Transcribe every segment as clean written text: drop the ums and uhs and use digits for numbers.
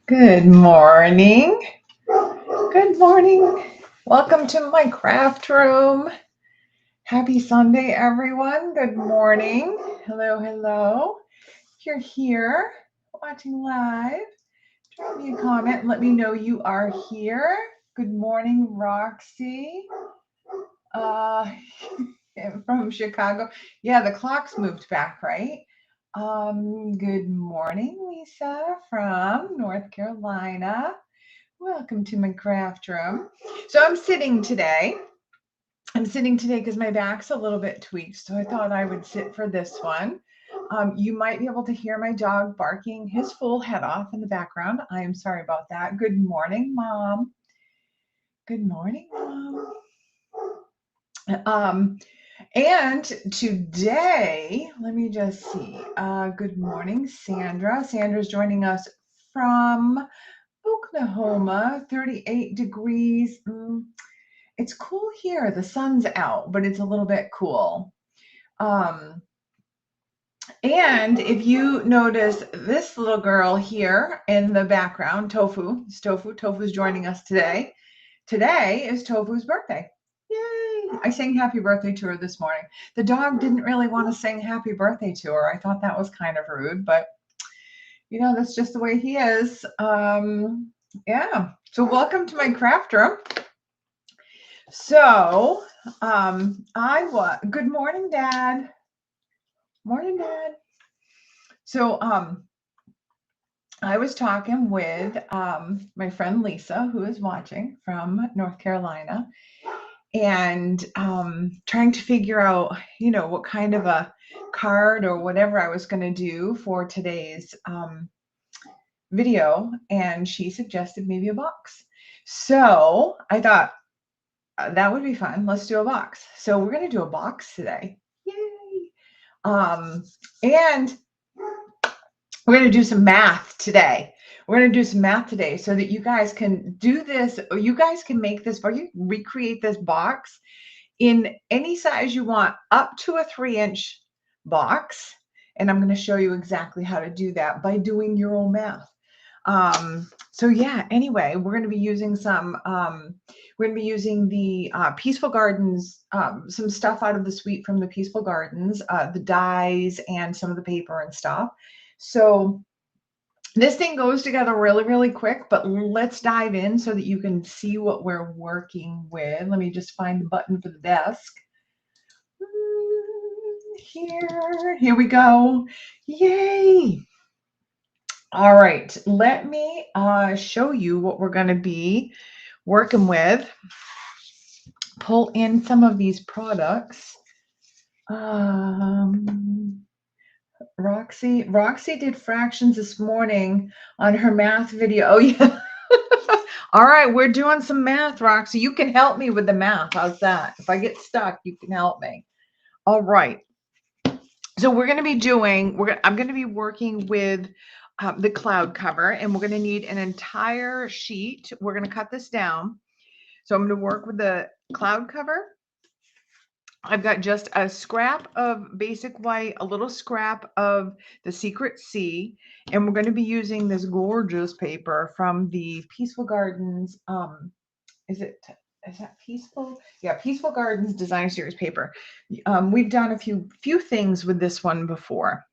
Good morning. Good morning. Welcome to my craft room. Happy Sunday, everyone. Good morning. Hello, hello. If you're here watching live, drop me a comment and let me know you are here. Good morning, Roxy. Uh, from Chicago. Yeah, the clocks moved back, right? Good morning, Lisa from North Carolina. Welcome to my craft room. So I'm sitting today. I'm sitting today because my back's a little bit tweaked, so I thought I would sit for this one. You might be able to hear my dog barking his full head off in the background. I am sorry about that. Good morning, Mom. Good morning, Mom. Um, and today, let me just see. Good morning, Sandra. Sandra's joining us from Oklahoma, 38 degrees. It's cool here. The sun's out, but it's a little bit cool. And if you notice this little girl here in the background, Tofu, it's Tofu. Tofu's joining us today. Today is Tofu's birthday. Yay! I sang happy birthday to her this morning. The dog didn't really want to sing happy birthday to her. I thought that was kind of rude, but you know, that's just the way he is. Yeah. So welcome to my craft room. So good morning, Dad. Morning, Dad. So I was talking with my friend Lisa, who is watching from North Carolina, and trying to figure out, you know, what kind of a card or whatever I was going to do for today's video. And she suggested maybe a box. So I thought that would be fun. Let's do a box. So we're going to do a box today. Yay! And we're going to do some math today. We're going to do some math today so that you guys can do this, or you guys can make this, or you recreate this box in any size you want, up to a 3-inch box. And I'm going to show you exactly how to do that by doing your own math. So yeah, anyway, we're going to be using we're going to be using the Peaceful Gardens, some stuff out of the suite from the Peaceful Gardens, the dies and some of the paper and stuff. So this thing goes together really, really quick, but let's dive in so that you can see what we're working with. Let me just find the button for the desk. Here we go. Yay. All right, let me show you what we're going to be working with. Pull in some of these products. Roxy did fractions this morning on her math video. Oh yeah. All right, we're doing some math, Roxy. You can help me with the math. How's that? If I get stuck, you can help me. All right. So we're going to be doing, I'm going to be working with the cloud cover, and we're going to need an entire sheet. We're going to cut this down. So I'm going to work with the cloud cover. I've got just a scrap of basic white, a little scrap of the Secret Sea, and we're going to be using this gorgeous paper from the Peaceful Gardens. Is that Peaceful? Yeah, Peaceful Gardens Design Series paper. We've done a few things with this one before.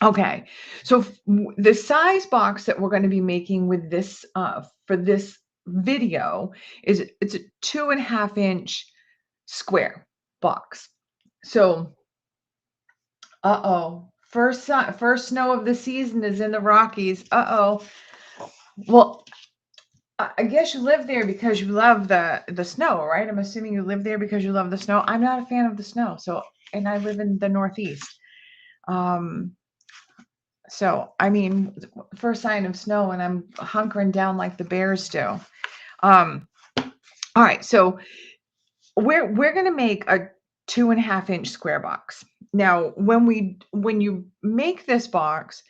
Okay, so the size box that we're going to be making with this for this video it's a 2.5-inch square box. So, first snow of the season is in the Rockies. Well, I guess you live there because you love the snow, right? I'm assuming you live there because you love the snow. I'm not a fan of the snow, and I live in the Northeast. So, I mean, first sign of snow and I'm hunkering down like the bears do. All right, so we're going to make a 2.5-inch square box. Now, when you make this box,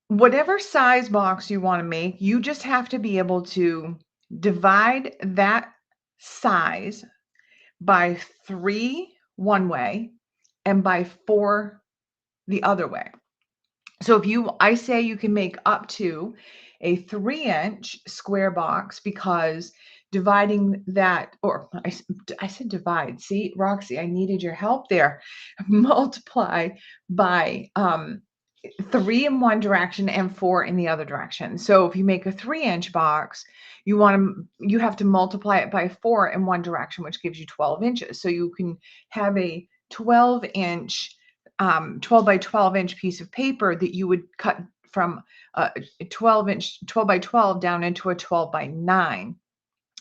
whatever size box you want to make, you just have to be able to divide that size by 3 one way and by 4 the other way. So I say you can make up to a 3-inch square box, because dividing that, or I said divide. See, Roxy, I needed your help there. Multiply by 3 in one direction and 4 in the other direction. So if you make a 3-inch box, you have to multiply it by 4 in one direction, which gives you 12 inches. So you can have a 12-inch 12 by 12-inch piece of paper that you would cut from a 12 by 12 down into a 12 by 9.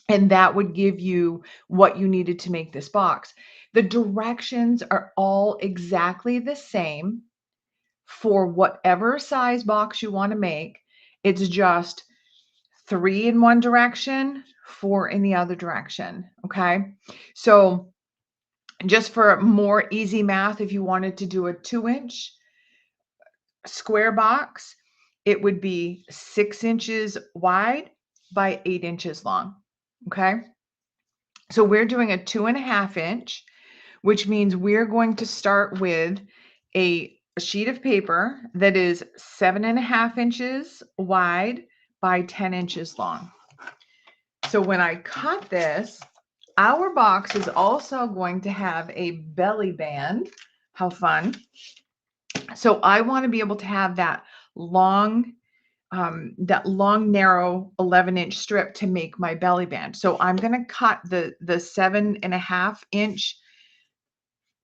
And that would give you what you needed to make this box. The directions are all exactly the same for whatever size box you want to make. It's just 3 in one direction, 4 in the other direction. Okay. So just for more easy math, if you wanted to do a 2-inch square box, it would be 6 inches wide by 8 inches long. Okay. So we're doing a 2.5 inch, which means we're going to start with a sheet of paper that is 7.5 inches wide by 10 inches long. So when I cut this, our box is also going to have a belly band. How fun. So I want to be able to have that long, narrow 11-inch strip to make my belly band. So I'm going to cut the 7.5 inch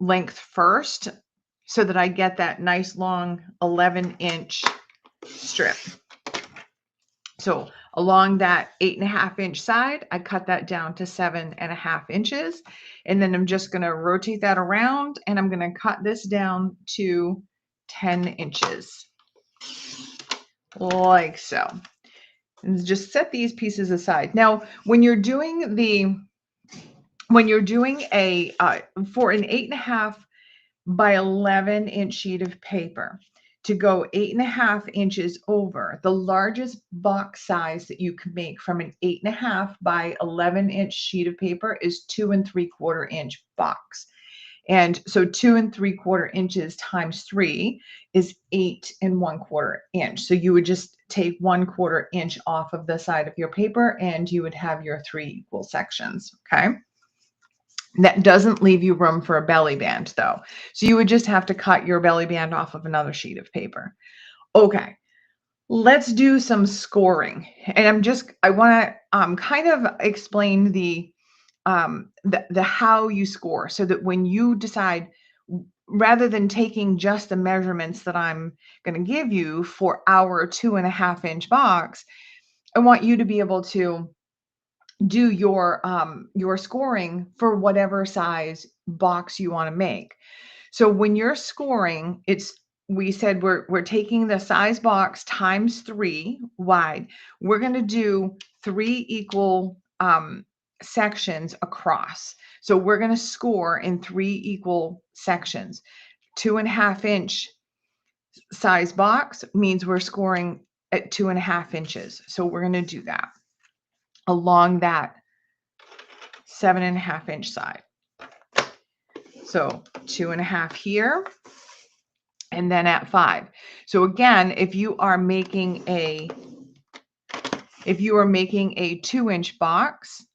length first, so that I get that nice long 11-inch strip. So along that 8.5 inch side, I cut that down to 7.5 inches. And then I'm just going to rotate that around, and I'm going to cut this down to 10 inches. Like so. And just set these pieces aside. Now, when you're doing a for an 8.5 by 11-inch sheet of paper, to go 8.5 inches over, the largest box size that you can make from an 8.5 by 11-inch sheet of paper is 2 3/4 inch box. And so 2 3/4 inches times 3 is 8 1/4 inch. So you would just take 1/4 inch off of the side of your paper, and you would have your 3 equal sections. Okay. That doesn't leave you room for a belly band, though. So you would just have to cut your belly band off of another sheet of paper. Okay, let's do some scoring. And I want to kind of explain the how you score, so that when you decide, rather than taking just the measurements that I'm going to give you for our 2.5 inch box, I want you to be able to do your scoring for whatever size box you want to make. So when you're scoring, we said we're taking the size box times 3 wide. We're going to do 3 equal sections across. So we're going to score in 3 equal sections. 2.5 inch size box means we're scoring at 2.5 inches. So we're going to do that along that 7.5 inch side. So 2.5 here, and then at 5. So again, if you are making a 2-inch box,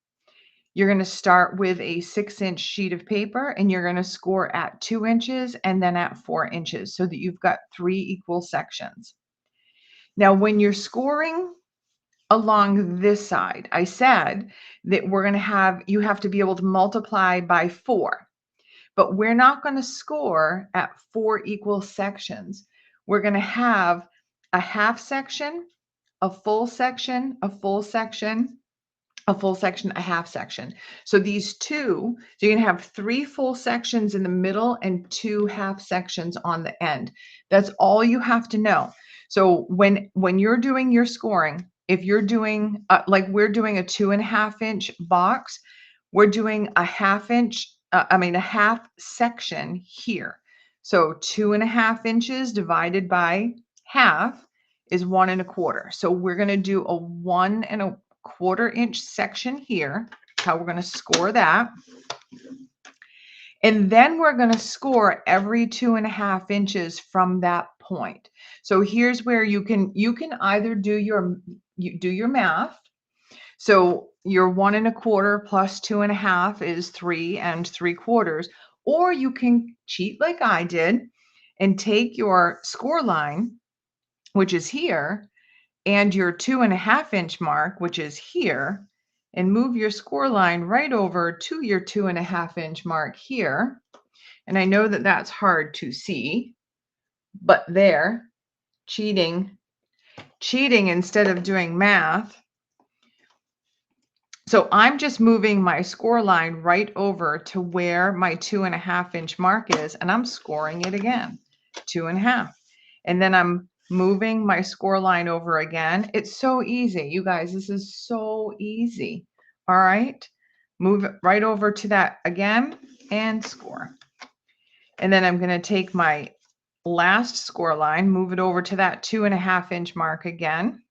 you're going to start with a 6-inch sheet of paper, and you're going to score at 2 inches and then at 4 inches, so that you've got 3 equal sections. Now, when you're scoring along this side, I said that you have to be able to multiply by 4, but we're not going to score at 4 equal sections. We're going to have a half section, a full section, a full section, a full section, a half section. So you're going to have 3 full sections in the middle and 2 half sections on the end. That's all you have to know. So when you're doing your scoring, if you're doing like we're doing a 2.5 inch box, we're doing a half section here. So 2.5 inches divided by half is 1 1/4. So we're going to do a 1 1/4 inch section here. How we're going to score that. And then we're going to score every 2.5 inches from that point. So here's where you can either do your math. So your 1 1/4 plus 2 1/2 is 3 3/4, or you can cheat like I did and take your score line, which is here, and your 2 1/2 inch mark, which is here, and move your score line right over to your 2 1/2 inch mark here. And I know that that's hard to see, but there, cheating instead of doing math. So I'm just moving my score line right over to where my 2 1/2 inch mark is, and I'm scoring it again, 2 1/2. And then I'm moving my score line over again. It's so easy, you guys. This is so easy. All right. Move it right over to that again and score. And then I'm going to take my last score line, move it over to that 2 1/2 inch mark again.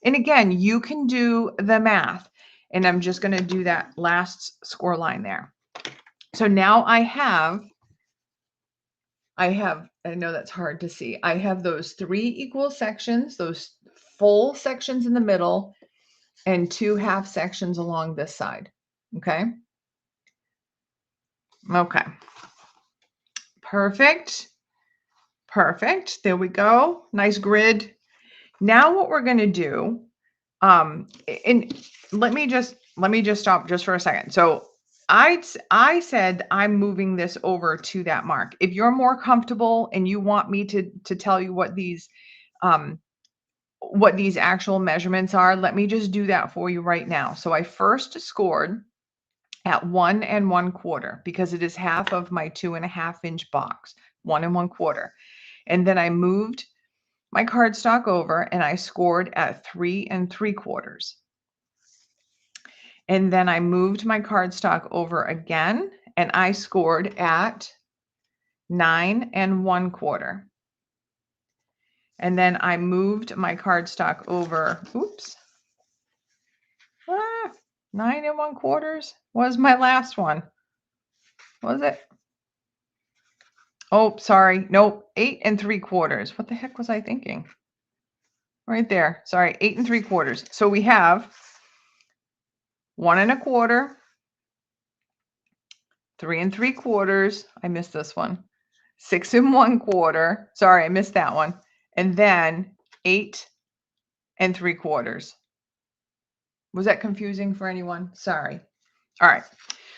And again, you can do the math. And I'm just going to do that last score line there. So now I know that's hard to see. I have those 3 equal sections, those full sections in the middle, and 2 half sections along this side. Okay. Okay. Perfect. Perfect. There we go. Nice grid. Now what we're going to do, and let me just stop just for a second. So I said I'm moving this over to that mark. If you're more comfortable and you want me to tell you what these actual measurements are, let me just do that for you right now. So I first scored at 1 1/4 because it is half of my 2 1/2 inch box, 1 1/4. And then I moved my cardstock over and I scored at 3 3/4. And then I moved my cardstock over again and I scored at 9 1/4. And then I moved my cardstock over, 9 1/4 was my last one. Was it? Oh, sorry. Nope. 8 3/4. What the heck was I thinking? Right there. Sorry. 8 3/4. So we have 1 1/4, 3 3/4. I missed this one. 6 1/4. Sorry, I missed that one. And then 8 3/4. Was that confusing for anyone? Sorry. All right.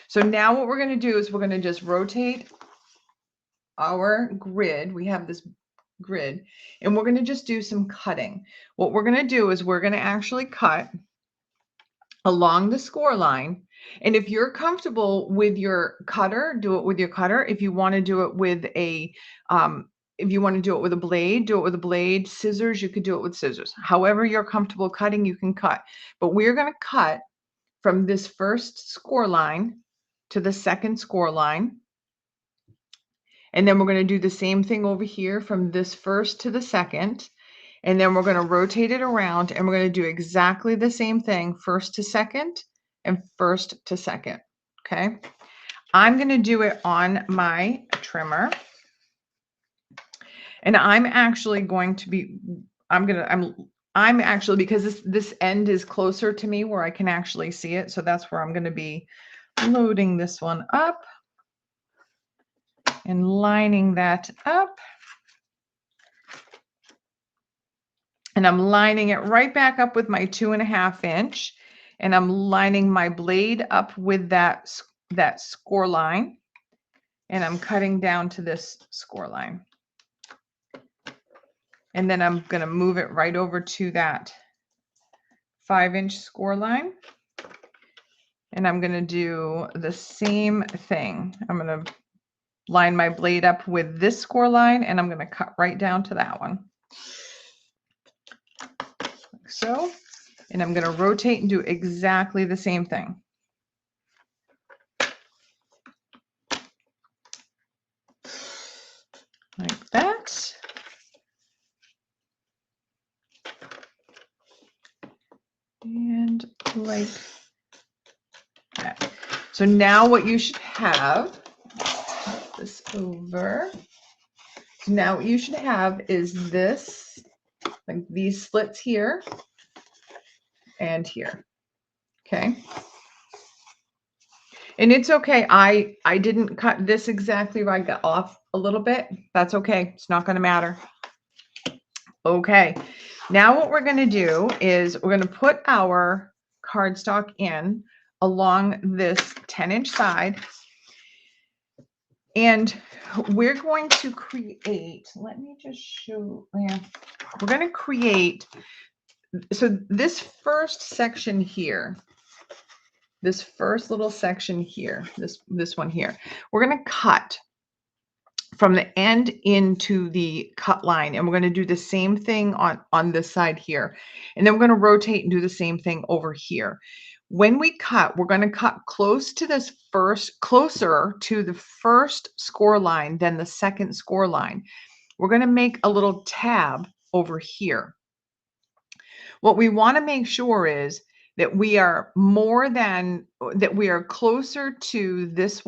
So now what we're going to do is we're going to just rotate our grid. We have this grid and we're going to just do some cutting. What we're going to do is we're going to actually cut along the score line. And if you're comfortable with your cutter, do it with your cutter. If you want to do it with a blade, do it with a blade. Scissors, you could do it with scissors. However you're comfortable cutting, you can cut. But we're going to cut from this first score line to the second score line. And then we're going to do the same thing over here from this first to the second. And then we're going to rotate it around and we're going to do exactly the same thing, first to second and first to second. Okay. I'm going to do it on my trimmer. And I'm actually going to be, I'm actually, because this end is closer to me where I can actually see it. So that's where I'm going to be loading this one up and lining that up. And I'm lining it right back up with my 2 1/2 inch. And I'm lining my blade up with that score line. And I'm cutting down to this score line. And then I'm going to move it right over to that 5-inch score line. And I'm going to do the same thing. I'm going to line my blade up with this score line and I'm going to cut right down to that one. Like so. And I'm going to rotate and do exactly the same thing. Like that. And like that. So now what you should have, this over. So now what you should have is this, like these slits here and here. Okay. And it's okay. I didn't cut this exactly right. I got off a little bit. That's okay. It's not going to matter. Okay. Now what we're going to do is we're going to put our cardstock in along this 10-inch side. And we're going to create, let me just show, yeah, we're going to create, so this first section here, this first little section here, this one here, we're going to cut from the end into the cut line, and we're going to do the same thing on this side here. And then we're going to rotate and do the same thing over here. When we cut, we're going to cut closer to the first score line than the second score line. We're going to make a little tab over here. What we want to make sure is that we are closer to this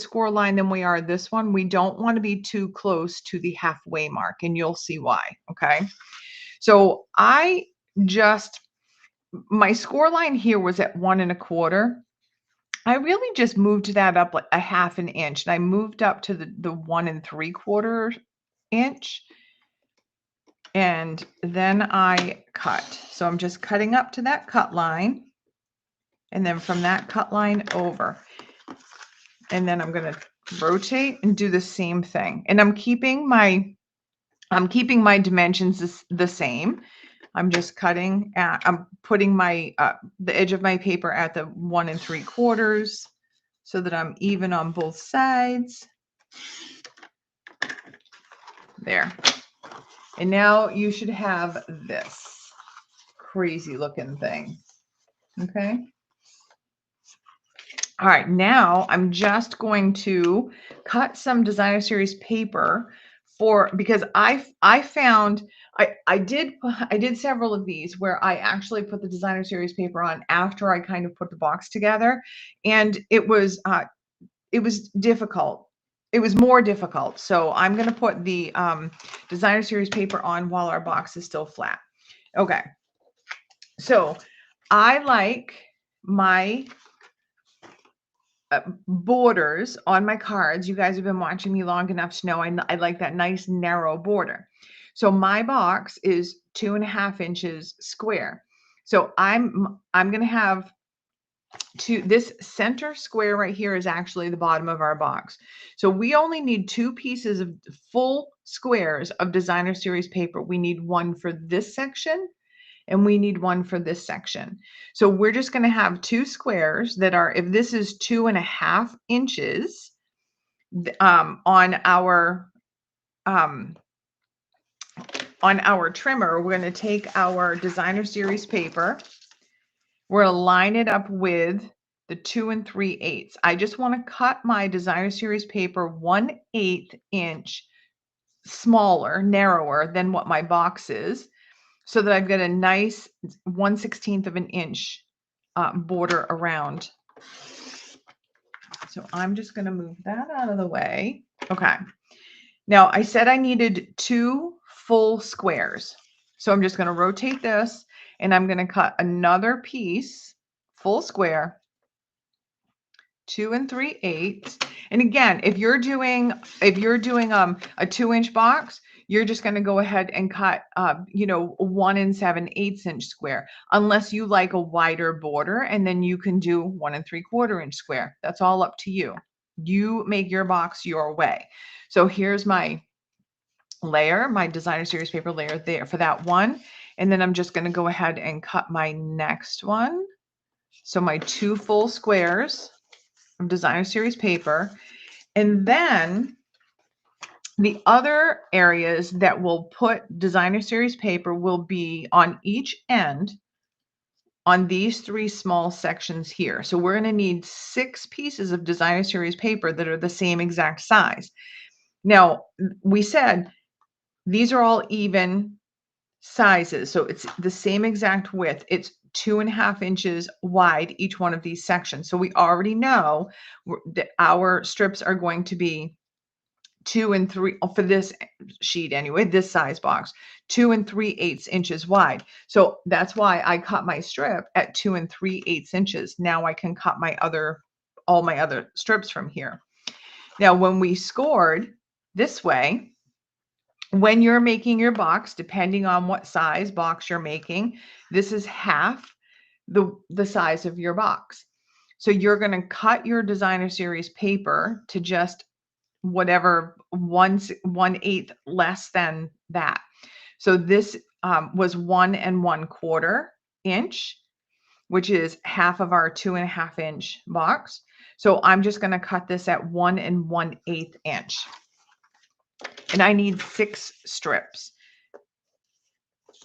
score line than we are this one. We don't want to be too close to the halfway mark, and you'll see why. Okay. So my score line here was at 1 1/4. I really just moved that up like a 1/2 inch, and I moved up to the 1 3/4 inch. And then I cut. So I'm just cutting up to that cut line, and then from that cut line over. And then I'm going to rotate and do the same thing. And I'm keeping my dimensions the same. I'm just cutting at, I'm putting my the edge of my paper at the 1 3/4 so that I'm even on both sides. There. And now you should have this crazy looking thing. Okay. All right. Now I'm just going to cut some designer series paper because I found I did several of these where I actually put the designer series paper on after I kind of put the box together, and it was difficult. It was more difficult. So I'm going to put the designer series paper on while our box is still flat. Okay. So I like my borders on my cards. You guys have been watching me long enough to know I like that nice narrow border. So my box is 2.5 inches square. So I'm going to have this center square right here is actually the bottom of our box. So we only need 2 pieces of full squares of designer series paper. We need one for this section, and we need one for this section. So we're just going to have 2 squares that are, if this is 2.5 inches on our trimmer, we're going to take our designer series paper. We're going to line it up with the 2 3/8. I just want to cut my designer series paper 1/8 inch smaller, narrower than what my box is, so that I've got a nice 1/16 of an inch border around. So I'm just going to move that out of the way. Okay. Now I said I needed 2 full squares. So I'm just going to rotate this, and I'm going to cut another piece, full square, 2 3/8. And again, if you're doing a 2-inch box, you're just going to go ahead and cut 1 7/8 inch square, unless you like a wider border, and then you can do 1 3/4 inch square. That's all up to you. You make your box your way. So here's my layer, my designer series paper layer there for that one. And then I'm just going to go ahead and cut my next one. So my 2 full squares of designer series paper. And then the other areas that will put designer series paper will be on each end on these 3 small sections here. So we're going to need 6 pieces of designer series paper that are the same exact size. Now, we said these are all even sizes. So it's the same exact width. It's 2.5 inches wide, each one of these sections. So we already know that our strips are going to be 2 and 3 for this sheet anyway, this size box, 2 3/8 inches wide. So that's why I cut my strip at 2 3/8 inches. Now I can cut all my other strips from here. Now, when we scored this way, when you're making your box, depending on what size box you're making, this is half the size of your box. So you're going to cut your designer series paper to just whatever 1/8 less than that. So this was 1 1/4 inch, which is half of our 2.5 inch box. So I'm just going to cut this at 1 1/8 inch. And I need 6 strips.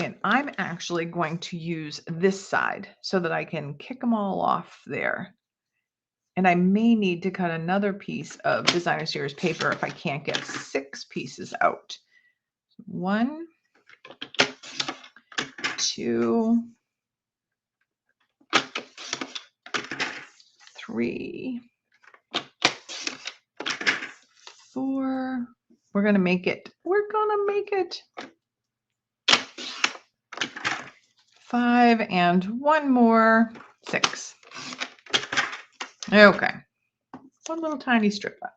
And I'm actually going to use this side so that I can kick them all off there. And I may need to cut another piece of designer series paper if I can't get 6 pieces out. 1, 2, 3, 4. We're going to make it. We're going to make it 5 and 1 more, 6. Okay. One little tiny strip left.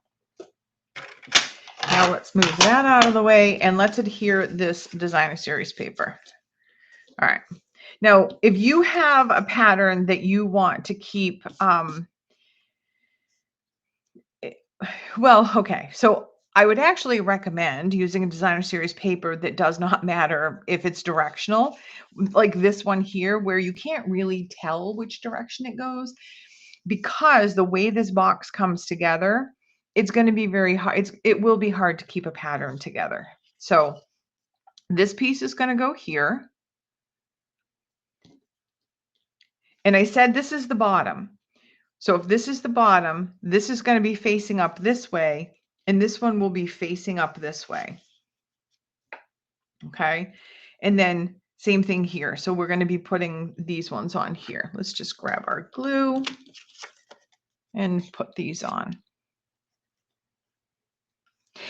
Now let's move that out of the way and let's adhere this designer series paper. All right. Now, if you have a pattern that you want to keep, well, okay. So I would actually recommend using a designer series paper that does not matter if it's directional, like this one here, where you can't really tell which direction it goes, because the way this box comes together, it's going to be very hard. It will be hard to keep a pattern together. So this piece is going to go here. And I said this is the bottom. So if this is the bottom, this is going to be facing up this way, and this one will be facing up this way. Okay. And then same thing here. So we're going to be putting these ones on here. Let's just grab our glue and put these on.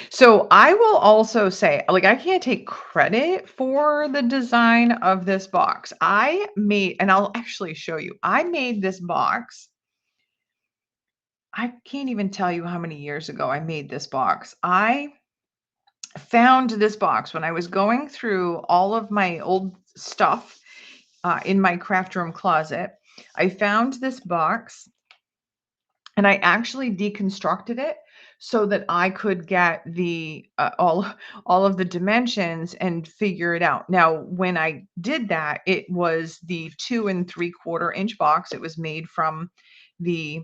So I will also say, like, I can't take credit for the design of this box. I made, and I'll actually show you, I made this box. I can't even tell you how many years ago I made this box. I found this box when I was going through all of my old stuff in my craft room closet. I found this box and I actually deconstructed it so that I could get the all of the dimensions and figure it out. Now, when I did that, it was the 2 3/4 inch box. It was made from the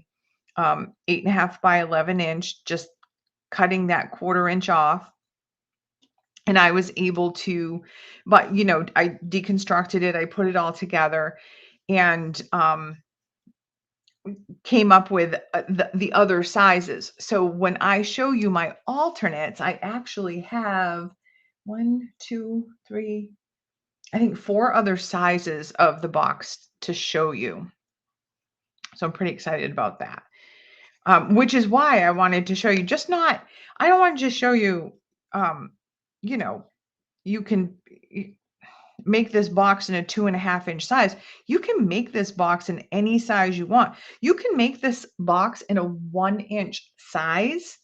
8.5 by 11 inch, just cutting that 1/4 inch off. And I was able to, but you know, I deconstructed it, I put it all together, and came up with the other sizes. So when I show you my alternates, I actually have 1, 2, 3, I think 4 other sizes of the box to show you. So I'm pretty excited about that. Which is why I wanted to show you, I don't want to just show you, you know, you can make this box in a 2.5 inch size. You can make this box in any size you want. You can make this box in a 1 inch size.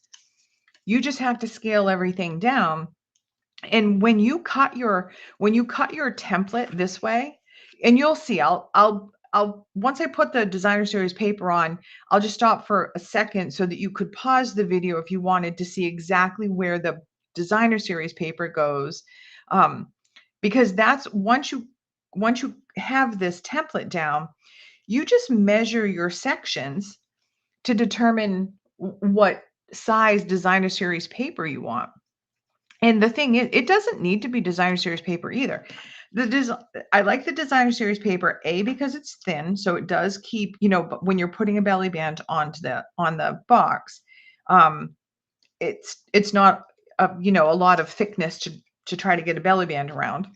You just have to scale everything down. And when you cut your template this way, and you'll see, I'll once I put the designer series paper on, I'll just stop for a second so that you could pause the video if you wanted to see exactly where the designer series paper goes. Because that's once you have this template down, you just measure your sections to determine what size designer series paper you want. And the thing is, it doesn't need to be designer series paper either. I like the designer series paper, because it's thin, so it does keep, you know, but when you're putting a belly band on the box, it's not you know, a lot of thickness to try to get a belly band around.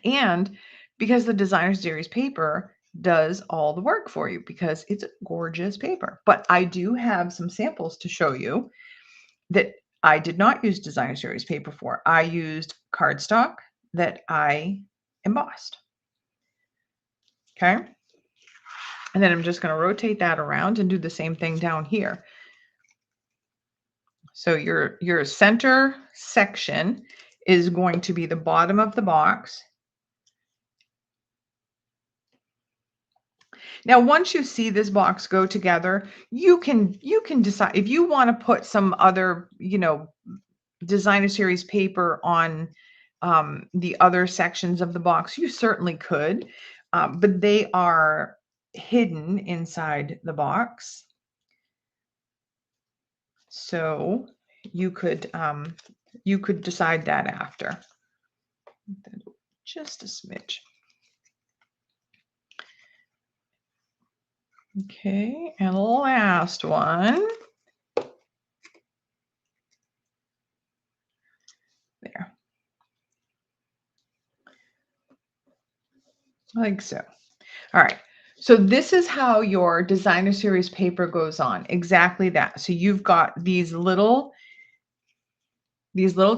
And because the designer series paper does all the work for you, because it's a gorgeous paper. But I do have some samples to show you that I did not use designer series paper for. I used cardstock that I embossed. Okay. And then I'm just going to rotate that around and do the same thing down here. So your center section is going to be the bottom of the box. Now, once you see this box go together, you can decide if you want to put some other, designer series paper on the other sections of the box. You certainly could, but they are hidden inside the box. So you could decide that after. Just a smidge. Okay, and last one. There. Like so. All right. So this is how your designer series paper goes on. Exactly that. So you've got these little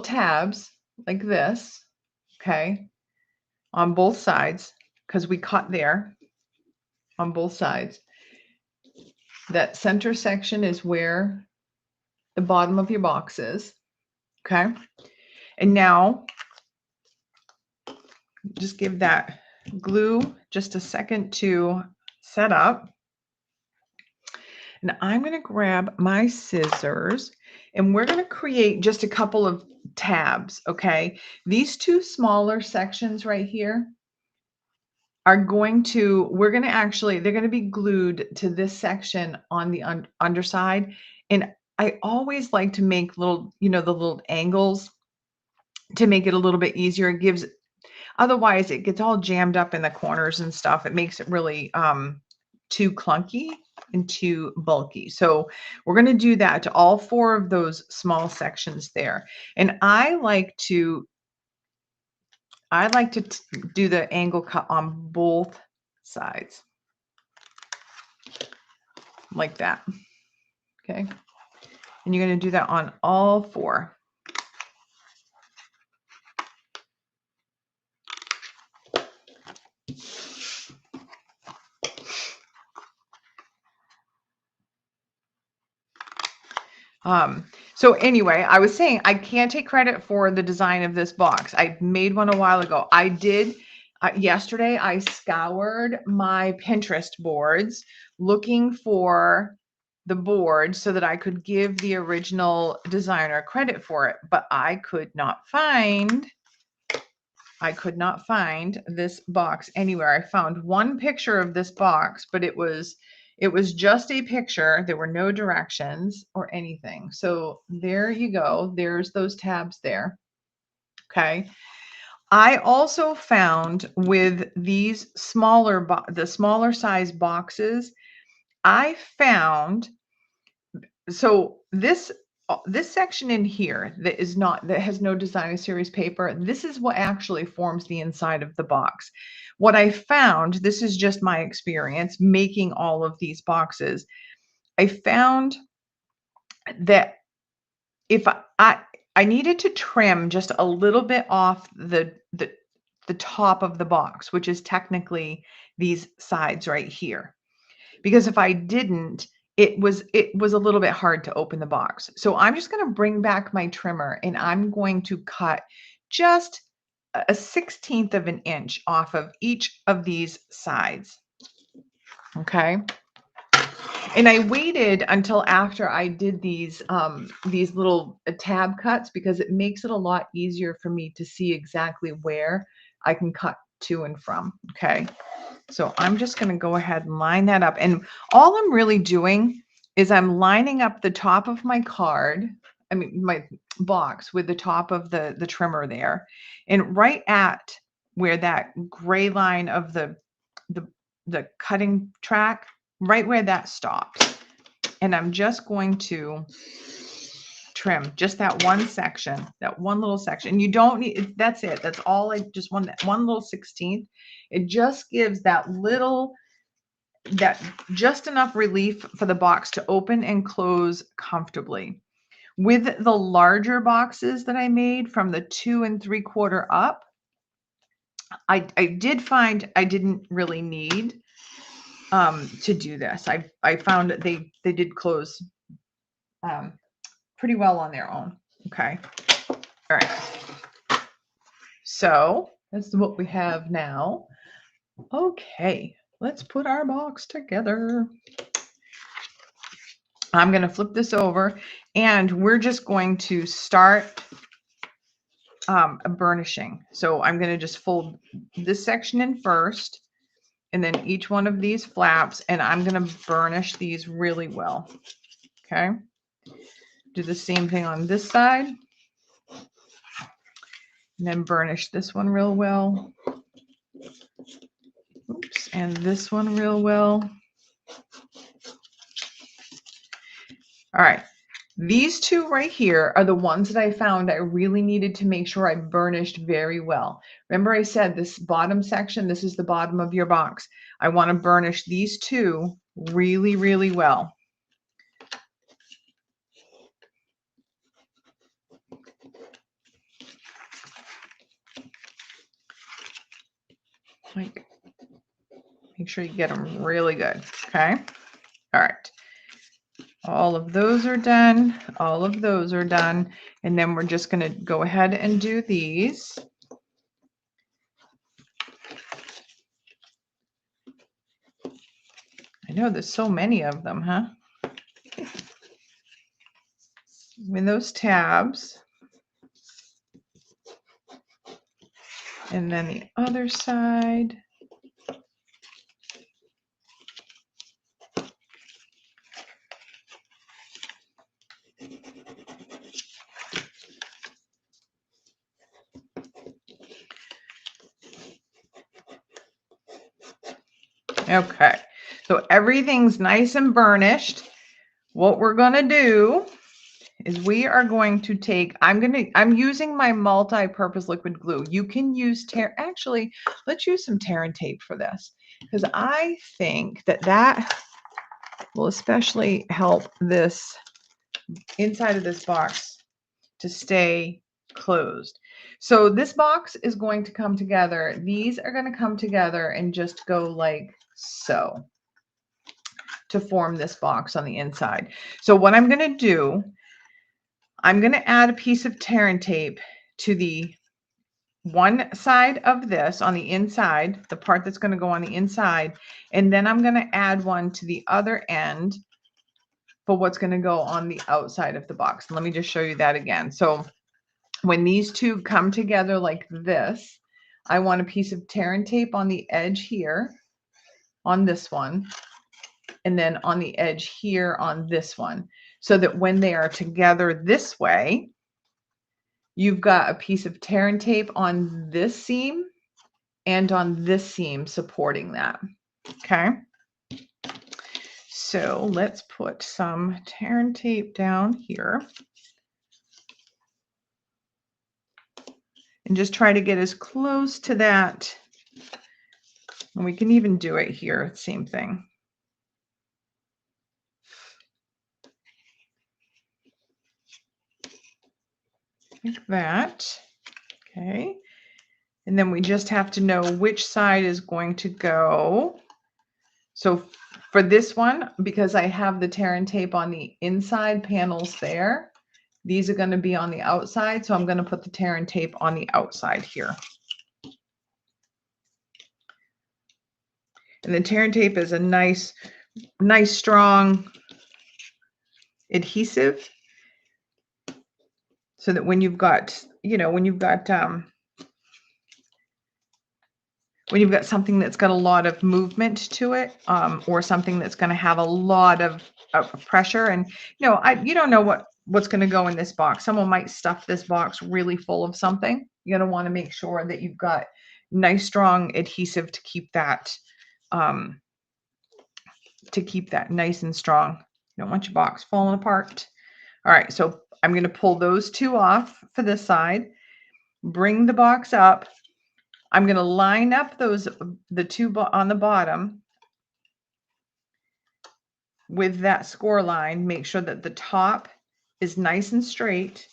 tabs like this, okay, on both sides, because we cut there on both sides. That center section is where the bottom of your box is, okay? And now just give that glue just a second to set up. And I'm going to grab my scissors and we're going to create just a couple of tabs, okay? These two smaller sections right here are going to, they're going to be glued to this section on the underside. And I always like to make little, the little angles to make it a little bit easier. It gives, otherwise it gets all jammed up in the corners and stuff. It makes it really too clunky and too bulky. So we're going to do that to all four of those small sections there. And I like to do the angle cut on both sides like that. Okay. And you're going to do that on all four. So anyway, I was saying I can't take credit for the design of this box. I made one a while ago. I did yesterday. I scoured my Pinterest boards looking for the board so that I could give the original designer credit for it, but I could not find this box anywhere. I found one picture of this box, but it was just a picture. There were no directions or anything. So there you go. There's those tabs there. Okay. I also found with these the smaller size boxes, I found, so this section in here that has no designer series paper, this is what actually forms the inside of the box. What I found, this is just my experience making all of these boxes, I found that if I needed to trim just a little bit off the top of the box, which is technically these sides right here, because if I didn't, it was a little bit hard to open the box. So I'm just going to bring back my trimmer and I'm going to cut just a 1/16 of an inch off of each of these sides. Okay. And I waited until after I did these little tab cuts because it makes it a lot easier for me to see exactly where I can cut to and from. Okay. So I'm just going to go ahead and line that up. And all I'm really doing is I'm lining up the top of my my box with the top of the trimmer there. And right at where that gray line of the cutting track, right where that stops. And I'm just going to trim just that one section, that one little section. You don't need, that's it. That's all. I just want that one little 16th. It just gives that just enough relief for the box to open and close comfortably. With the larger boxes that I made from the 2 3/4 up, I did find I didn't really need to do this. I found that they did close pretty well on their own. Okay. All right. So that's what we have now. Okay, let's put our box together. I'm going to flip this over and we're just going to start burnishing. So I'm going to just fold this section in first and then each one of these flaps, and I'm going to burnish these really well. Okay. Do the same thing on this side and then burnish this one real well. Oops, and this one real well. All right. These two right here are the ones that I found I really needed to make sure I burnished very well. Remember I said this bottom section, this is the bottom of your box. I want to burnish these two really, really well. Like, make sure you get them really good. Okay. All right. All of those are done. All of those are done. And then we're just going to go ahead and do these. I know there's so many of them, huh? In those tabs. And then the other side. Okay, so everything's nice and burnished. What we're going to do is we are going to take, I'm using my multi-purpose liquid glue. You can use actually, let's use some tear and tape for this, because I think that will especially help this inside of this box to stay closed. So this box is going to come together. These are going to come together and just go like so to form this box on the inside. So what I'm going to do, I'm going to add a piece of tear and tape to the one side of this on the inside, the part that's going to go on the inside, and then I'm going to add one to the other end for what's going to go on the outside of the box. Let me just show you that again. So when these two come together like this, I want a piece of tear and tape on the edge here on this one, and then on the edge here on this one, so that when they are together this way, you've got a piece of tear and tape on this seam and on this seam supporting that. Okay. So let's put some tear and tape down here and just try to get as close to that. And we can even do it here, same thing. Like that. Okay. And then we just have to know which side is going to go. So for this one, because I have the tear and tape on the inside panels there, these are going to be on the outside. So I'm going to put the tear and tape on the outside here. And the tear and tape is a nice strong adhesive, so that when you've got, when you've got something that's got a lot of movement to it, or something that's going to have a lot of pressure, and you don't know what's going to go in this box. Someone might stuff this box really full of something. You're going to want to make sure that you've got nice strong adhesive to keep that nice and strong. You don't want your box falling apart. All right, so I'm going to pull those two off for this side, bring the box up. I'm going to line up the two on the bottom with that score line. Make sure that the top is nice and straight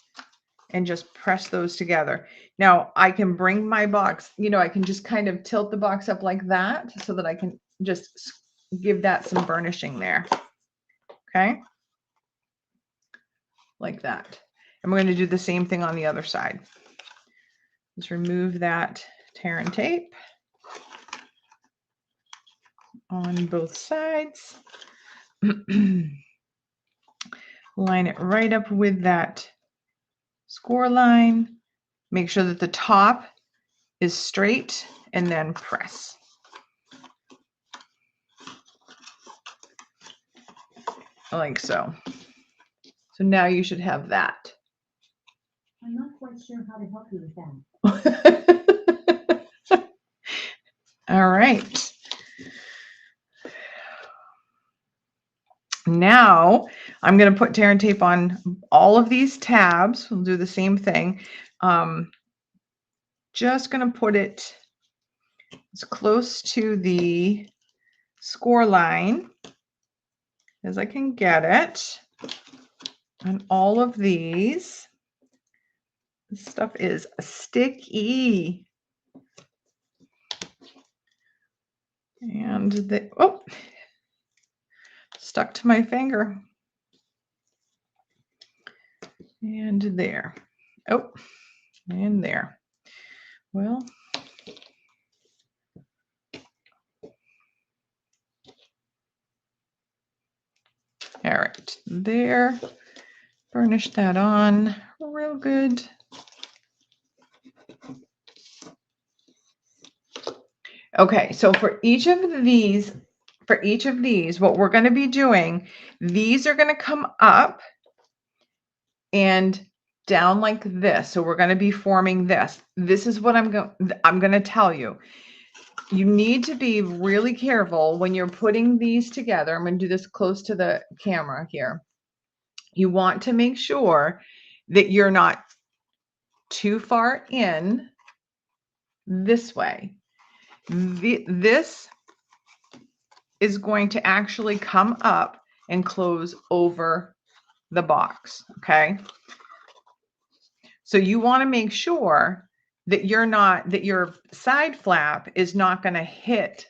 and just press those together. Now I can bring my box, you know, I can just kind of tilt the box up like that so that I can just give that some burnishing there. Okay. Like that. And we're going to do the same thing on the other side. Just remove that tear and tape on both sides. Line it right up with that score line. Make sure that the top is straight and then press. Like so. So now you should have that. I'm not quite sure how to help you with that. All right. Now I'm going to put tear and tape on all of these tabs. We'll do the same thing. Just going to put it as close to the score line as I can get it. And all of these. This stuff is sticky. And the, oh, stuck to my finger. And there. Oh, and there. Well, all right, there. Burnish that on real good. Okay, so for each of these, what we're going to be doing, these are going to come up and down like this. So we're going to be forming this. This is what I'm going to tell you. You need to be really careful when you're putting these together. I'm going to do this close to the camera here. You want to make sure that you're not too far in this way. This is going to actually come up and close over the box, okay? So you want to make sure that your side flap is not going to hit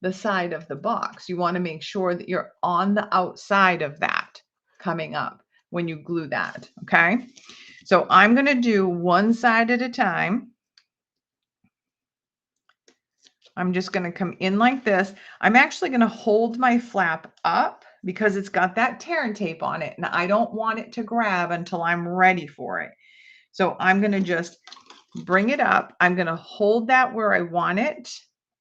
the side of the box. You want to make sure that you're on the outside of that coming up when you glue that, okay? So I'm going to do one side at a time. I'm just going to come in like this. I'm actually going to hold my flap up because it's got that tear and tape on it, and I don't want it to grab until I'm ready for it. So I'm going to just bring it up. I'm going to hold that where I want it.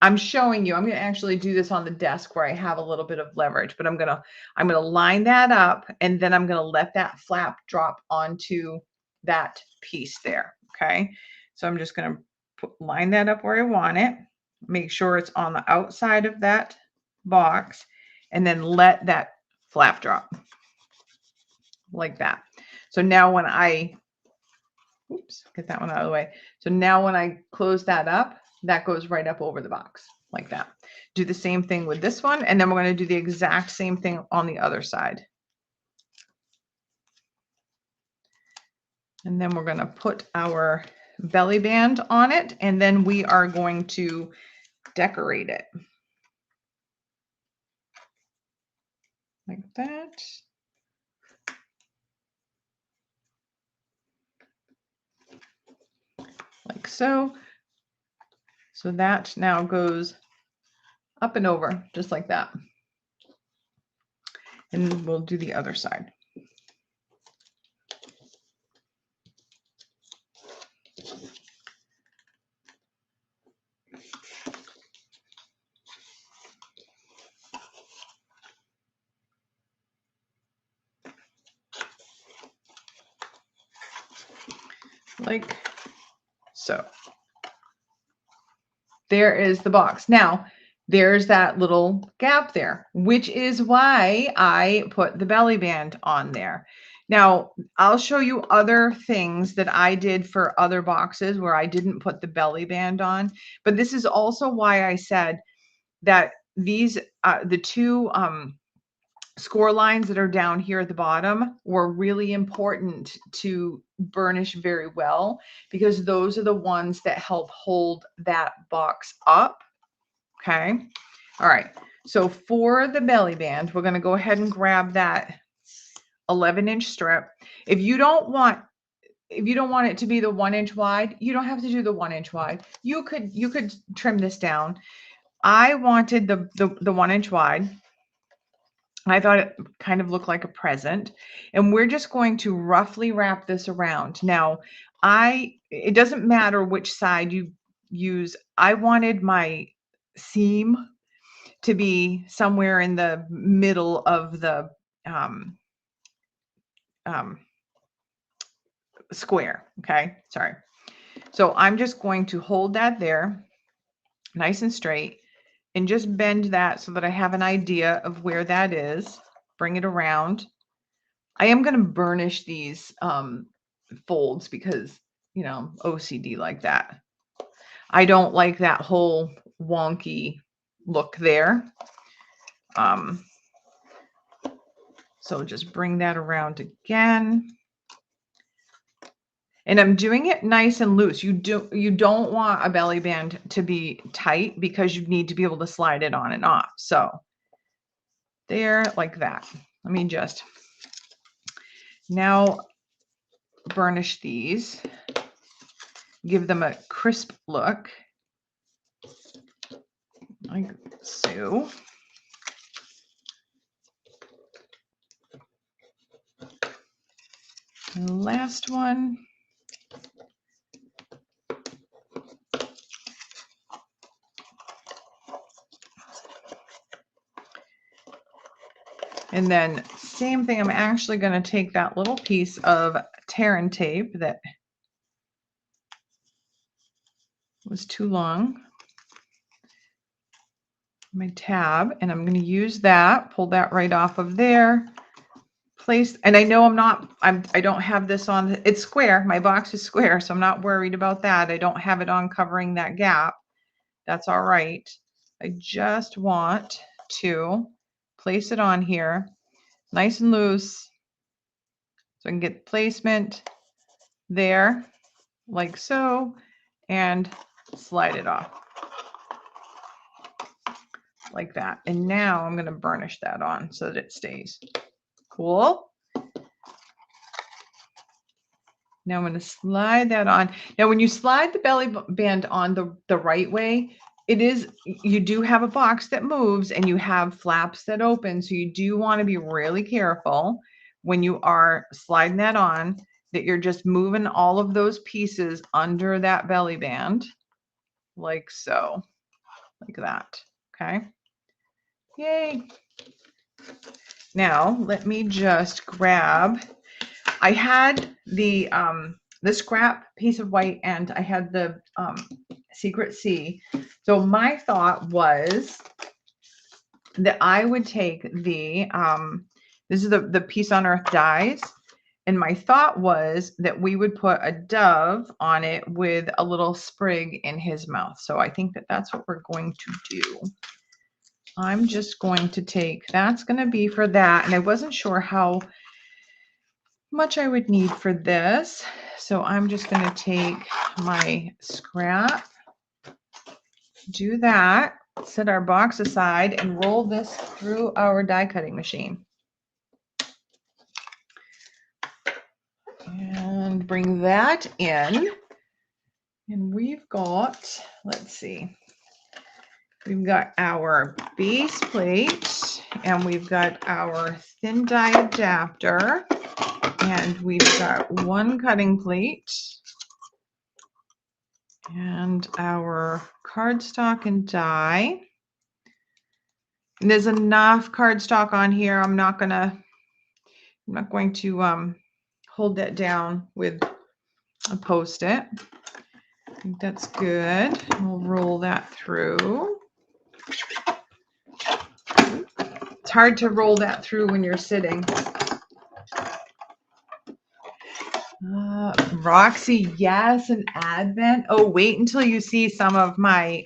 I'm showing you. I'm going to actually do this on the desk where I have a little bit of leverage, but I'm going to line that up, and then I'm going to let that flap drop onto that piece there. Okay. So I'm just going to line that up where I want it. Make sure it's on the outside of that box, and then let that flap drop like that. So now when I, oops, get that one out of the way. So now when I close that up, that goes right up over the box like that. Do the same thing with this one, and then we're going to do the exact same thing on the other side. And then we're going to put our belly band on it, and then we are going to decorate it like that. Like so. So that now goes up and over just like that. And we'll do the other side. Like so. There is the box. Now, there's that little gap there, which is why I put the belly band on there. Now, I'll show you other things that I did for other boxes where I didn't put the belly band on, but this is also why I said that these, the two score lines that are down here at the bottom were really important to burnish very well, because those are the ones that help hold that box up. Okay. All right. So for the belly band, we're going to go ahead and grab that 11-inch strip. If you don't want it to be the 1-inch wide, you don't have to do the 1-inch wide. You could trim this down. I wanted the 1-inch wide. I thought it kind of looked like a present, and we're just going to roughly wrap this around. Now, it doesn't matter which side you use. I wanted my seam to be somewhere in the middle of the square. Okay, sorry. So I'm just going to hold that there nice and straight and just bend that so that I have an idea of where that is. Bring it around. I am going to burnish these folds because, you know, OCD like that. I don't like that whole wonky look there. So just bring that around again. And I'm doing it nice and loose. You don't want a belly band to be tight because you need to be able to slide it on and off. So there, like that. Let me just now burnish these. Give them a crisp look. Like so. And the last one. And then same thing, I'm actually going to take that little piece of tear and tape that was too long, my tab, and I'm going to use that, pull that right off of there, place, and I know I don't have this on, it's square, my box is square, so I'm not worried about that. I don't have it on covering that gap. That's all right. I just want to place it on here nice and loose so I can get placement there like so and slide it off like that. And now I'm going to burnish that on so that it stays. Cool. Now I'm going to slide that on. Now when you slide the belly band on the right way, you do have a box that moves and you have flaps that open. So you do want to be really careful when you are sliding that on, that you're just moving all of those pieces under that belly band like so, like that. Okay. Yay. Now let me just grab, I had the scrap piece of white and I had the Secret C. So my thought was that I would take the, this is the Peace on Earth dies. And my thought was that we would put a dove on it with a little sprig in his mouth. So I think that that's what we're going to do. I'm just going to take, that's going to be for that. And I wasn't sure how much I would need for this. So I'm just going to take my scrap, do that, set our box aside, and roll this through our die cutting machine. And bring that in. And we've got, let's see, we've got our base plate and we've got our thin die adapter and we've got one cutting plate and our cardstock and die. And there's enough cardstock on here. I'm not going to hold that down with a Post-it. I think that's good. We'll roll that through. It's hard to roll that through when you're sitting. Roxy, yes, an Advent. Oh, wait until you see some of my,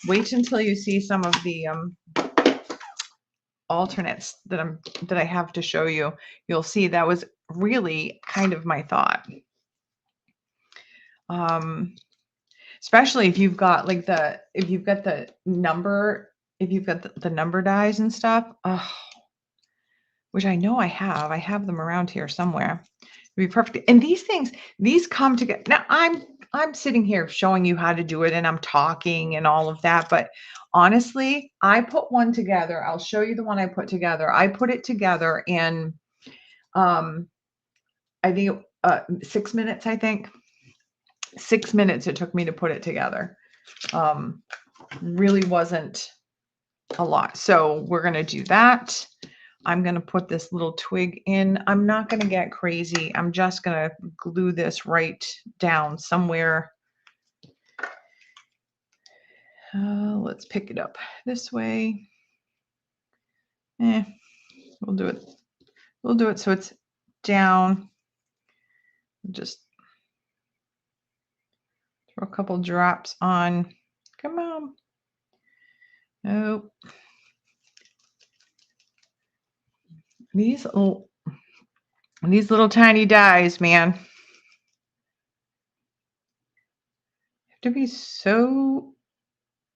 wait until you see some of the alternates that I have to show you, you'll see that was really kind of my thought. Especially if you've got like if you've got the number dies and stuff, which I know I have them around here somewhere. It'd be perfect. And these come together. Now I'm sitting here showing you how to do it and I'm talking and all of that, but honestly, I put one together. I'll show you the one I put together. I put it together in I think 6 minutes, I think. 6 minutes it took me to put it together. Really wasn't a lot. So we're going to do that. I'm going to put this little twig in. I'm not going to get crazy. I'm just going to glue this right down somewhere. Let's pick it up this way. We'll do it. We'll do it so it's down. Just throw a couple drops on. Come on. Nope. These little tiny dies, man. Have to be so.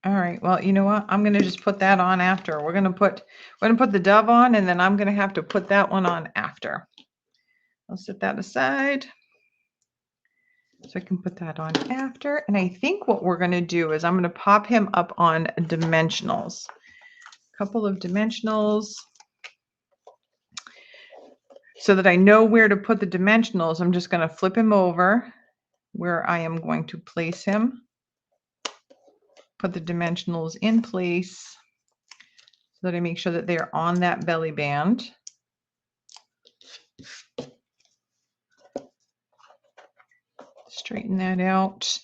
All right. Well, you know what? I'm going to just put that on after. We're going to put the dove on, and then I'm going to have to put that one on after. I'll set that aside so I can put that on after. And I think what we're going to do is I'm going to pop him up on dimensionals. A couple of dimensionals. So that I know where to put the dimensionals, I'm just going to flip him over where I am going to place him. Put the dimensionals in place so that I make sure that they're on that belly band. Straighten that out.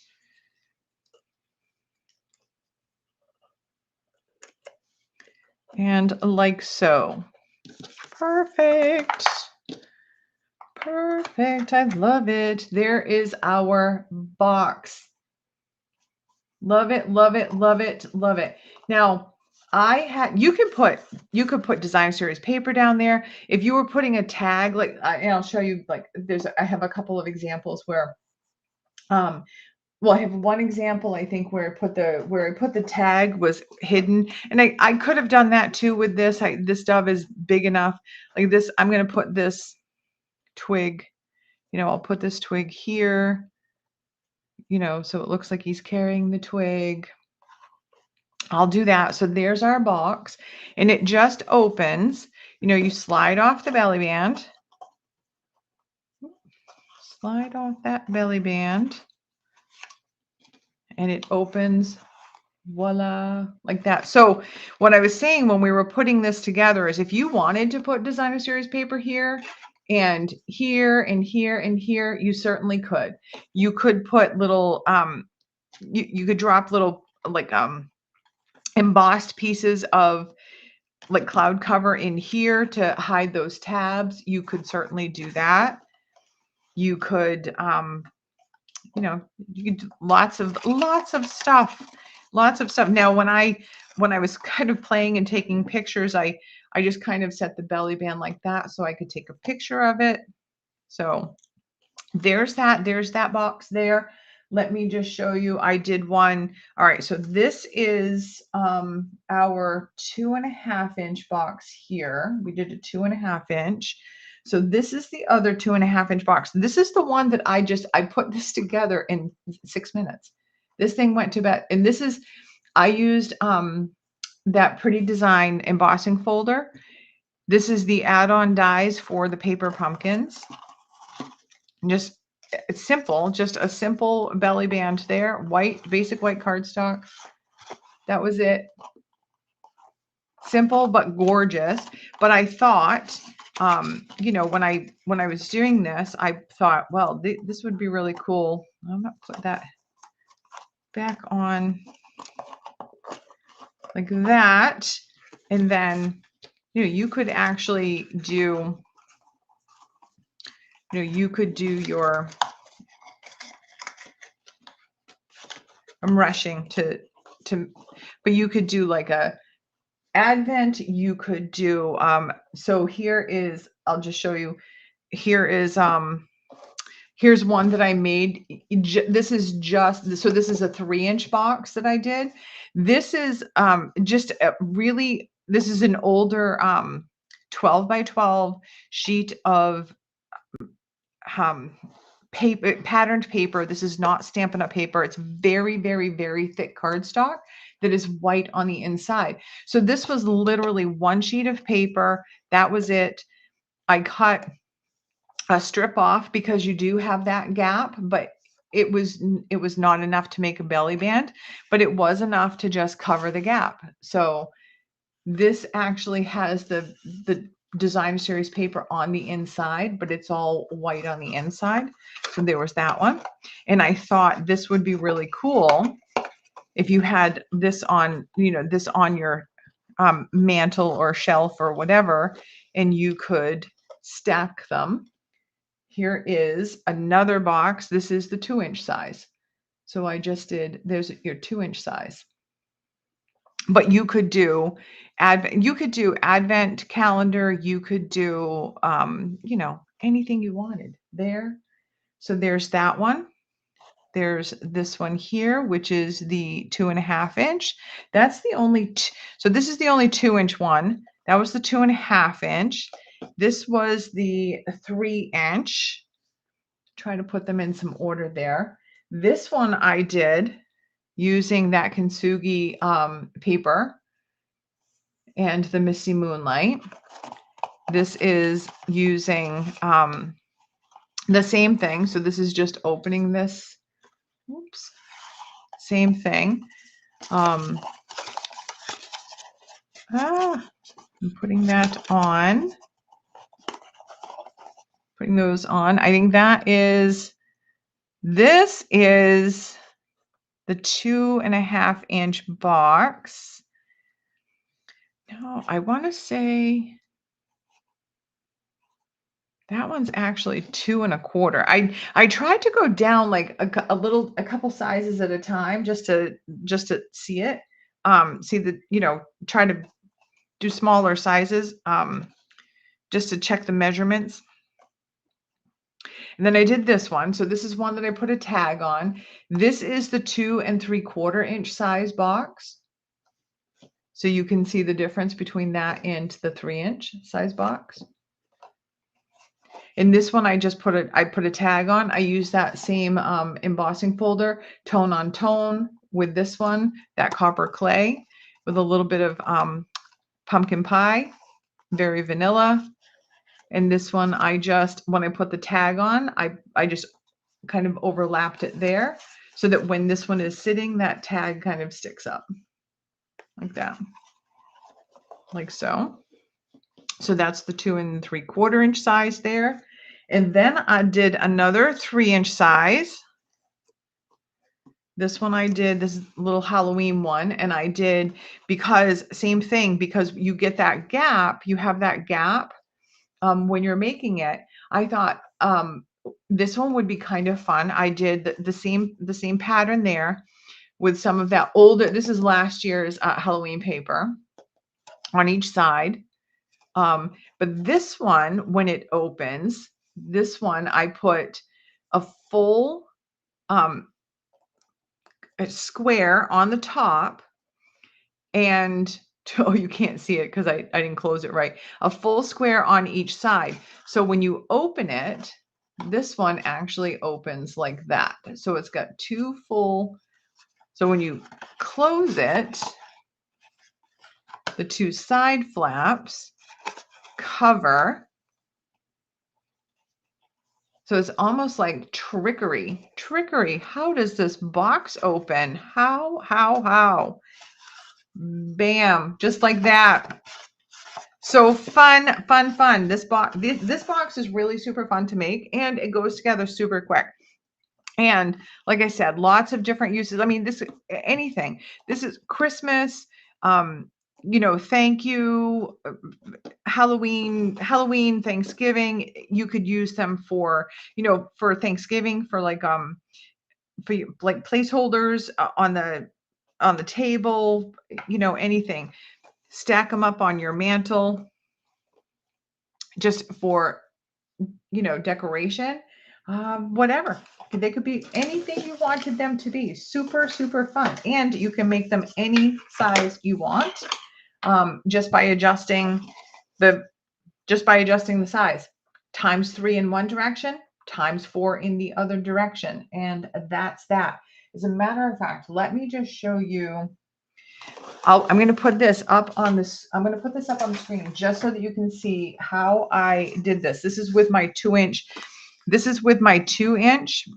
And like so. Perfect. Perfect. I love it. There is our box. Love it, love it, love it, love it. Now, you could put design series paper down there. If you were putting a tag, like, and I'll show you, like, I have a couple of examples where, well, I have one example, I think, where I put the tag was hidden. And I could have done that too with this. This dove is big enough. Like this, I'm going to put this twig, I'll put this twig here, so it looks like he's carrying the twig. I'll do that. So there's our box, and it just opens. You slide off the belly band. Slide off that belly band, and it opens. Voila, like that. So what I was saying when we were putting this together is if you wanted to put designer series paper here and here and here and here, you certainly could. You could put little, you could drop little like embossed pieces of like cloud cover in here to hide those tabs. You could certainly do that. You could, you could do lots of stuff. Lots of stuff. Now, when I was kind of playing and taking pictures, I just kind of set the belly band like that so I could take a picture of it. So there's that box there. Let me just show you. I did one. All right. So this is our 2.5 inch box here. We did a 2.5 inch. So this is the other 2.5 inch box. This is the one that I put this together in 6 minutes. This thing went to bed. And I used that Pretty Design embossing folder. This is the add-on dies for the paper pumpkins. It's simple, just a simple belly band there, basic white cardstock. That was it. Simple but gorgeous. But I thought, when I was doing this, I thought, well, this would be really cool. I'm gonna put that back on like that, and then you could actually do you could do your I'm rushing to but you could do like a Advent, you could do, so here is, I'll just show you, here is, here's one that I made. This is just, so this is a 3-inch box that I did. This is just a really, this is an older 12 by 12 sheet of paper, patterned paper. This is not Stampin' Up! Paper. It's very, very, very thick cardstock that is white on the inside. So this was literally one sheet of paper. That was it. I cut a strip off because you do have that gap, but it was not enough to make a belly band, but it was enough to just cover the gap. So this actually has the design series paper on the inside, but it's all white on the inside. So there was that one. And I thought this would be really cool if you had this on, you know, this on your mantle or shelf or whatever, and you could stack them. Here is another box. This is the 2-inch size. So I just did, there's your 2-inch size. But you could do advent calendar, you could do you know, anything you wanted there. So there's that one. There's this one here, which is the 2.5 inch. That's the only, so this is the only 2-inch one. That was the 2.5 inch. This was the 3-inch. Try to put them in some order there. This one I did using that Kintsugi paper and the Misty Moonlight. This is using the same thing. So this is just opening this. Oops. Same thing. I'm putting that on. Putting those on. I think that is, this is the 2.5 inch box. No, I want to say that one's actually 2.25. I tried to go down like a couple sizes at a time just to see it. See the, you know, try to do smaller sizes just to check the measurements. And then I did this one. So this is one that I put a tag on. This is the 2 3/4 inch size box. So you can see the difference between that and the 3-inch size box. In this one, I just put a tag on. I use that same embossing folder, tone on tone, with this one, that copper clay, with a little bit of pumpkin pie, very vanilla. And this one, I just, when I put the tag on, I just kind of overlapped it there so that when this one is sitting, that tag kind of sticks up like that, like so. So that's the 2 3/4 inch size there. And then I did another 3-inch size. This one I did, this little Halloween one, and I did, because same thing, because you get that gap, you have that gap when you're making it. I thought this one would be kind of fun. I did the same pattern there with some of that older, this is last year's Halloween paper on each side. But this one, when it opens, this one I put a full a square on the top, and oh, you can't see it because I didn't close it right. A full square on each side. So when you open it, this one actually opens like that. So it's got 2 full. So when you close it, the 2 side flaps cover. So it's almost like trickery. Trickery. How does this box open? How? Bam, just like that. So fun. This box is really super fun to make, and it goes together super quick. And like I said, lots of different uses. I mean, this, anything. This is Christmas, you know, thank you, Halloween, Thanksgiving. You could use them for, you know, for Thanksgiving, for like placeholders on the table, you know, anything. stack them up on your mantle just for, you know, decoration, whatever. They could be anything you wanted them to be. Super, super fun. And you can make them any size you want, just by adjusting the size. ×3 in one direction, ×4 in the other direction. And that's that. As a matter of fact, let me just show you. I'm going to put this up on this. I'm going to put this up on the screen just so that you can see how I did this. This is with my 2-inch. This is with my 2-inch.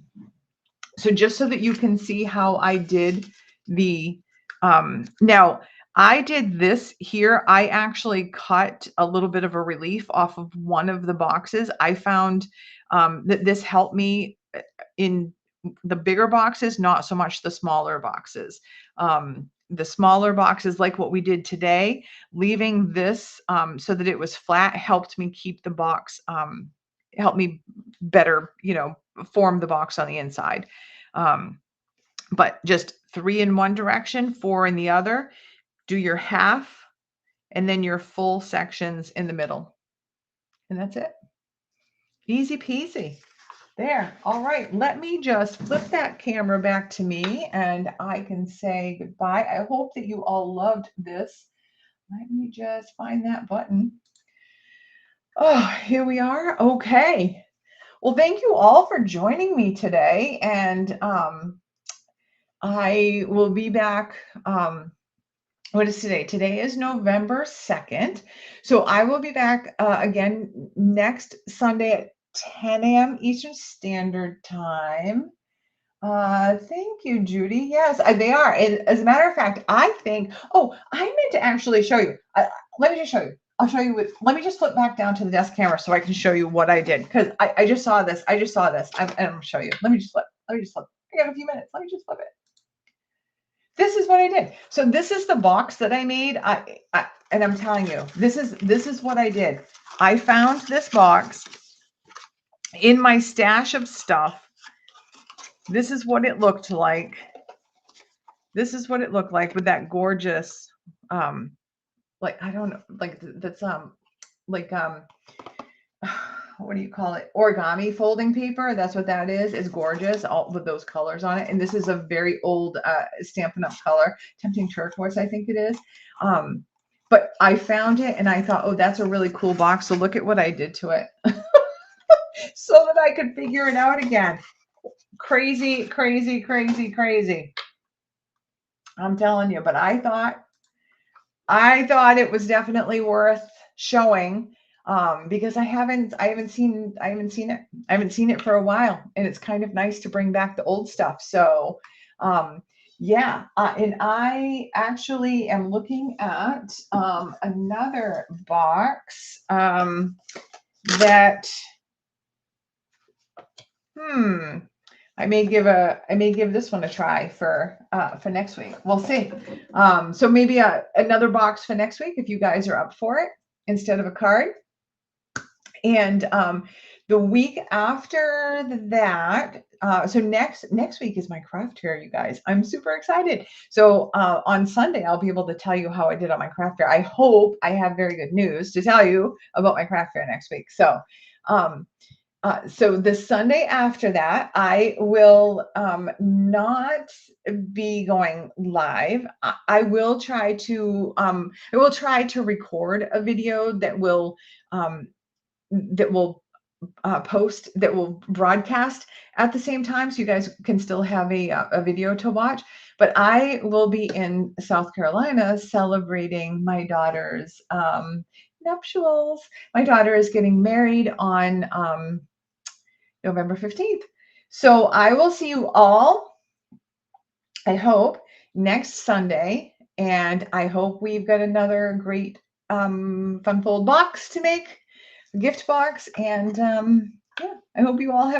So just so that you can see how I did the, now I did this here. I actually cut a little bit of a relief off of one of the boxes. I found that this helped me in the bigger boxes, not so much the smaller boxes. The smaller boxes, like what we did today, leaving this so that it was flat, helped me keep the box, helped me better, you know, form the box on the inside. But just 3 in one direction, 4 in the other. Do your half and then your full sections in the middle. And that's it. Easy peasy. There. All right. Let me just flip that camera back to me and I can say goodbye. I hope that you all loved this. Let me just find that button. Oh, here we are. Okay. Well, thank you all for joining me today. And I will be back. What is today? Today is November 2nd. So I will be back again next Sunday at 10 a.m. Eastern Standard Time. Thank you, Judy. Yes, they are. And as a matter of fact, I think, oh, I meant to actually show you. Let me just show you. I'll show you let me just flip back down to the desk camera so I can show you what I did. Because I just saw this. And I'm going to show you. Let me just flip. I got a few minutes. Let me just flip it. This is what I did. So this is the box that I made. And I'm telling you, this is what I did. I found this box in my stash of stuff. This is what it looked like. This is what it looked like with that gorgeous, like, I don't know, like that's, like, what do you call it? Origami folding paper. That's what that is. It's gorgeous, all with those colors on it. And this is a very old Stampin' Up color, Tempting Turquoise, I think it is. But I found it and I thought, oh, that's a really cool box. So look at what I did to it so that I could figure it out again. Crazy, crazy, crazy, crazy. I'm telling you, but I thought it was definitely worth showing. Because I haven't seen it for a while, and it's kind of nice to bring back the old stuff. So, yeah, and I actually am looking at another box that I may give this one a try for next week. We'll see. So maybe another box for next week if you guys are up for it instead of a card. And the week after that, so next week is my craft fair, you guys. I'm super excited. So on Sunday, I'll be able to tell you how I did on my craft fair. I hope I have very good news to tell you about my craft fair next week. So, so the Sunday after that, I will not be going live. I will try to record a video that will post, that will broadcast at the same time, so you guys can still have a video to watch. But I will be in South Carolina celebrating my daughter's nuptials. My daughter is getting married on November 15th. So I will see you all, I hope, next Sunday. And I hope we've got another great fun fold box to make, gift box. And yeah, I hope you all have